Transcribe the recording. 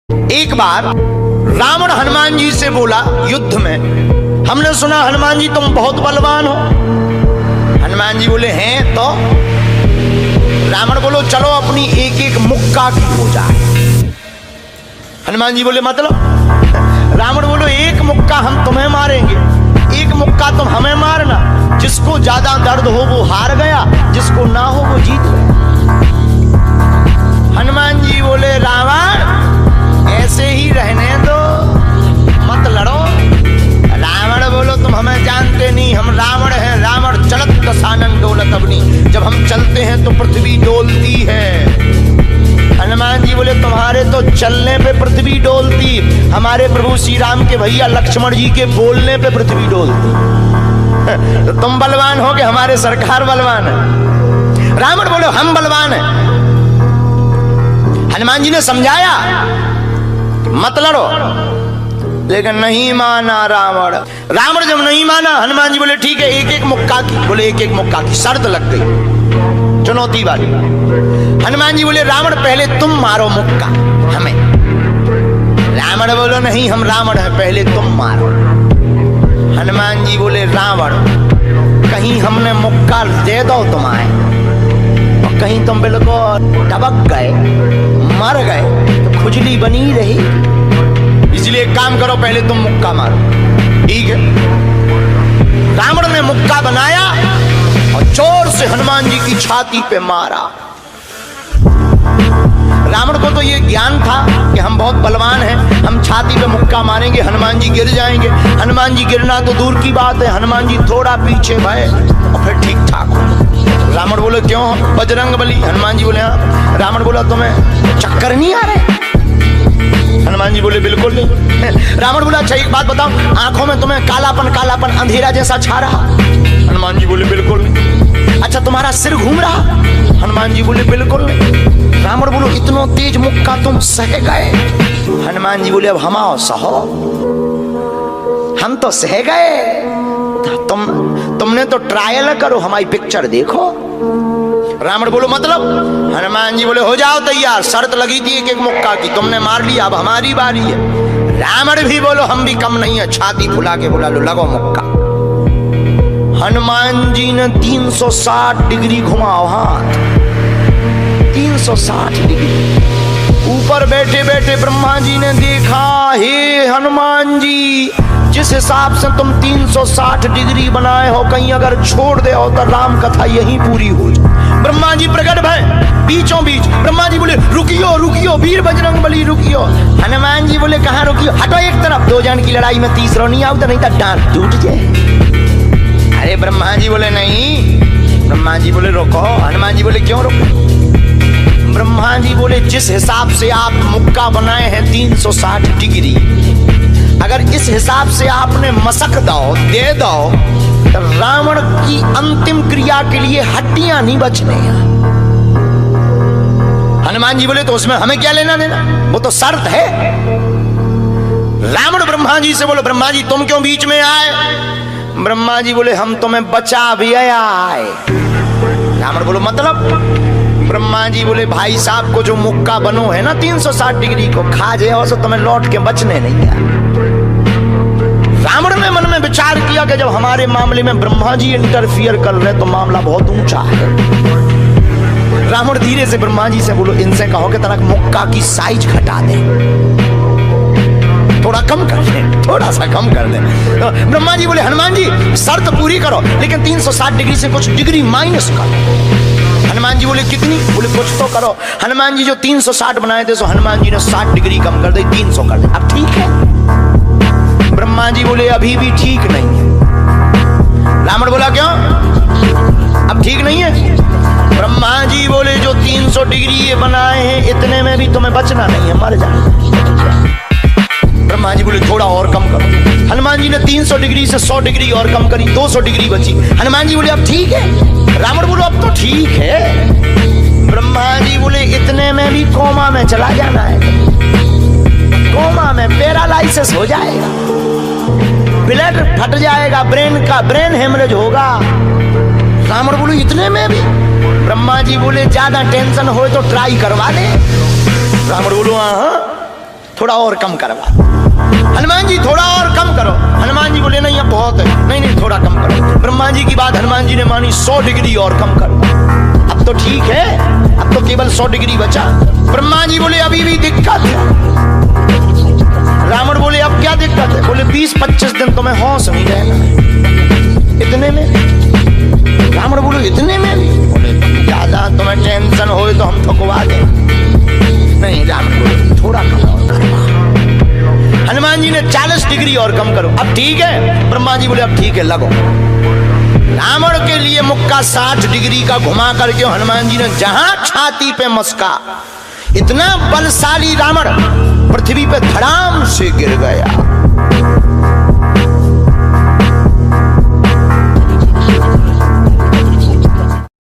एक बार रावण हनुमान जी से बोला युद्ध में, हमने सुना हनुमान जी तुम बहुत बलवान हो। हनुमान जी बोले हैं तो। रावण बोलो चलो अपनी एक एक मुक्का की हो जाए। हनुमान जी बोले मतलब? रावण बोलो एक मुक्का हम तुम्हें मारेंगे, एक मुक्का तुम हमें मारना। जिसको ज्यादा दर्द हो वो हार गया, जिसको ना हो वो जीत गया। हनुमान जी बोले रावण ऐसे ही रहने दो, मत लड़ो। रावण बोलो तुम हमें जानते नहीं, हम रावण हैं। रावण चलत दसानन डोलत अवनी, जब हम चलते हैं तो पृथ्वी डोलती है। हनुमान जी बोले तुम्हारे तो चलने पे पृथ्वी डोलती, हमारे प्रभु श्री राम के भैया लक्ष्मण जी के बोलने पे पृथ्वी डोलती। तो तुम बलवान हो कि हमारे सरकार बलवान है? रावण बोले हम बलवान हैं। हनुमान जी ने समझाया मत लड़ो, लेकिन नहीं माना रावण। रावण जब नहीं माना, हनुमान जी बोले ठीक है एक एक मुक्का की। बोले एक एक मुक्का की शर्त लग गई, चुनौती वाली। हनुमान जी बोले रावण पहले तुम मारो मुक्का हमें। रावण बोलो नहीं हम रावण हैं, पहले तुम मारो। हनुमान जी बोले रावण कहीं हमने मुक्का दे दो तुम्हारे, और कहीं तुम बिल्कुल टबक गए मर गए तो खुजली बनी रही, इसलिए काम करो पहले तुम मुक्का मारो। ठीक है। रावण ने मुक्का बनाया और जोर से हनुमान जी की छाती पे मारा। रावण को तो ये ज्ञान था कि हम बहुत बलवान हैं, हम छाती पे मुक्का मारेंगे हनुमान जी गिर जाएंगे। हनुमान जी गिरना तो दूर की बात है, हनुमान जी थोड़ा पीछे भय और फिर ठीक ठाक हो। रावण बोले क्यों बजरंग बली? हनुमान जी बोले हाँ। रावण बोला तुम्हें चक्कर नहीं आ रहे? हनुमान जी बोले बिल्कुल नहीं। रावण बोला अच्छा एक बात बताओ, आंखों में तुम्हें कालापन कालापन अंधेरा जैसा छा रहा? हनुमान जी बोले बिल्कुल नहीं। अच्छा तुम्हारा सिर घूम रहा? हनुमान जी बोले बिल्कुल नहीं। रावण बोलो इतना तेज मुक्का तुम सह गए? हनुमान जी बोले अब हम आओ सहो, हम तो सह गए, तुमने तो ट्रायल करो, हमारी पिक्चर देखो। रावण बोलो मतलब? हनुमान जी बोले हो जाओ तैयार, शर्त लगी थी एक एक मुक्का की, तुमने मार लिया, अब हमारी बारी है। रावण भी बोलो हम भी कम नहीं है, छाती फुला के बोला लो लगो मुक्का। हनुमान जी ने 360 डिग्री घुमाओ हाथ, 360 डिग्री। ऊपर बैठे बैठे ब्रह्मा जी ने देखा, हे हनुमान जी जिस हिसाब से तुम 360 डिग्री बनाए हो, कहीं अगर छोड़ दे हो तो राम कथा यहीं पूरी हो जाए। ब्रह्मा जी प्रकट भय बीचों बीच। ब्रह्मा जी बोले रुकियो रुकियो वीर बजरंग बली रुकियो। हनुमान जी बोले कहाँ रुकियो, हटो एक तरफ, दो जन की लड़ाई में तीसरा नहीं आओ, नहीं तो डांट टूट जाए। अरे ब्रह्मा जी बोले नहीं। ब्रह्मा जी बोले रोको। हनुमान जी बोले क्यों रोको? ब्रह्मा जी बोले जिस हिसाब से आप मुक्का बनाए हैं 360 डिग्री, अगर इस हिसाब से आपने मसक दो दे दो तो रावण की अंतिम क्रिया के लिए हड्डियां नहीं बचने। हनुमान जी बोले तो उसमें हमें क्या लेना देना, वो तो शर्त है। रावण ब्रह्मा जी से बोले ब्रह्मा जी तुम क्यों बीच में आए? ब्रह्मा जी बोले हम तुम्हें बचा भी आए। रावण बोलो मतलब? ब्रह्मा जी बोले भाई साहब को जो मुक्का बनो है ना 360 डिग्री को, खा जाओ तो तुम्हें लौट के बचने नहीं है। रावण ने मन में विचार किया कि जब हमारे मामले में ब्रह्मा जी इंटरफियर कर रहे तो मामला बहुत ऊंचा है। रावण धीरे से ब्रह्मा जी से बोलो इनसे कहो कि तनक मुक्का की साइज घटा दे, थोड़ा कम कर दे, थोड़ा सा कम कर दे। तो ब्रह्मा जी बोले हनुमान जी शर्त पूरी करो, लेकिन 360 डिग्री से कुछ डिग्री माइनस करो। हनुमान जी बोले कितनी? बोले कुछ तो करो। हनुमान जी जो 360 बनाए थे सो हनुमान जी ने 60 डिग्री कम कर दी, 300 कर दे। अब ठीक है? ब्रह्मा जी बोले अभी भी ठीक नहीं है। रावण बोला क्यों अब ठीक नहीं है? ब्रह्मा जी बोले जो 300 डिग्री ये बनाए हैं इतने में भी तुम्हें बचना नहीं है, मर जाना। ब्रह्मा जी बोले थोड़ा और कम करो। हनुमान जी ने 300 डिग्री से 100 डिग्री और कम करी, 200 डिग्री बची। हनुमान जी बोले अब ठीक है? रावण बोलो अब तो ठीक है। ब्रह्मा जी बोले इतने में भी कोमा में चला जाना है, कोमा में पैरालाइसिस हो जाएगा, ब्लड फट जाएगा, ब्रेन हेमरेज होगा। रावण बोलो इतने में भी? ब्रह्मा जी बोले ज्यादा टेंशन हो तो ट्राई करवा ले। रावण बोलो हाँ थोड़ा और कम करवा। हनुमान जी थोड़ा और कम करो। हनुमान जी बोले नहीं अब बहुत है, नहीं नहीं थोड़ा कम करो। ब्रह्मा जी की बात हनुमान जी ने मानी, 100 डिग्री और कम करो। अब तो ठीक है, अब तो केवल 100 डिग्री बचा। ब्रह्मा जी बोले अभी भी दिक्कत है। रावण बोले अब क्या दिक्कत है? बोले 20-25 दिन तो मैं होश नहीं रहना। इतने में? रावण बोले इतने में भी? बोले ज्यादा तुम्हें टेंशन हो तो हम ठुकवा दें। नहीं, रावण बोले थोड़ा कम और करवा। हनुमान जी ने 40 डिग्री और कम करो। अब ठीक है? ब्रह्मा जी बोले अब ठीक है लगो। रावण के लिए मुक्का 60 डिग्री का घुमा करके हनुमान जी ने जहां छाती पे मस्का, इतना बलशाली रावण पृथ्वी पे धड़ाम से गिर गया।